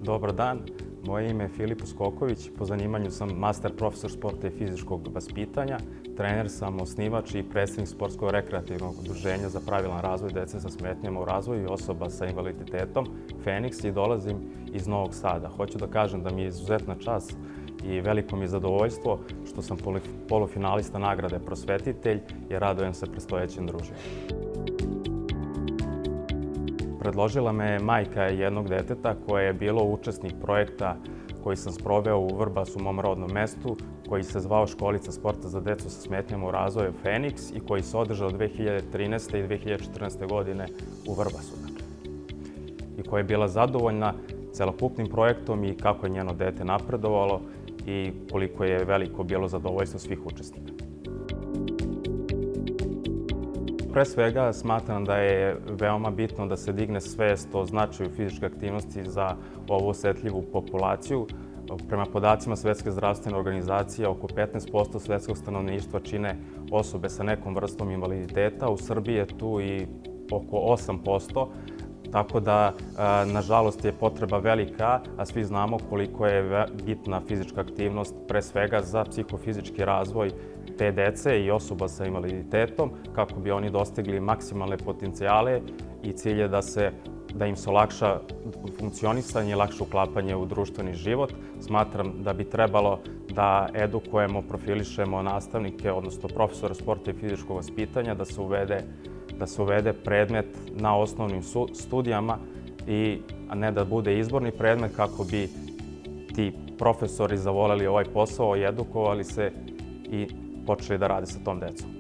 Dobar dan, moje ime je Filip Uskoković, po zanimanju sam master profesor sporta i fizičkog vaspitanja, trener sam, osnivač i predsjednik sportsko-rekreativnog udruženja za pravilan razvoj dece sa smetnjama u razvoju i osoba sa invaliditetom Feniks i dolazim iz Novog Sada. Hoću da kažem da mi je izuzetna čast i veliko mi je zadovoljstvo što sam polufinalista nagrade Prosvetitelj i radujem se predstojećem druženju. Predložila me majka jednog deteta koje je bilo učesnik projekta koji sam sproveo u Vrbasu, mom rodnom mestu, koji se zvao Školica sporta za decu sa smetnjama u razvoju Feniks i koji se održao 2013. i 2014. godine u Vrbasu. I koja je bila zadovoljna celokupnim projektom i kako je njeno dete napredovalo i koliko je veliko bilo zadovoljstvo svih učesnika. Pre svega smatram da je veoma bitno da se digne svest o značaju fizičke aktivnosti za ovu osetljivu populaciju. Prema podacima Svetske zdravstvene organizacije, oko 15% svetskog stanovništva čine osobe sa nekom vrstom invaliditeta. U Srbiji je tu i oko 8%, tako da, nažalost, je potreba velika, a svi znamo koliko je bitna fizička aktivnost, pre svega za psihofizički razvoj te dece i osoba sa invaliditetom, kako bi oni dostigli maksimalne potencijale i cilj je da im se olakša funkcionisanje i lakše uklapanje u društveni život. Smatram da bi trebalo da edukujemo, profilišemo nastavnike, odnosno profesore sporta i fizičkog vaspitanja, da se uvede predmet na osnovnim studijama, a ne da bude izborni predmet kako bi ti profesori zavoleli ovaj posao i edukovali se i počeli da rade sa tom decom.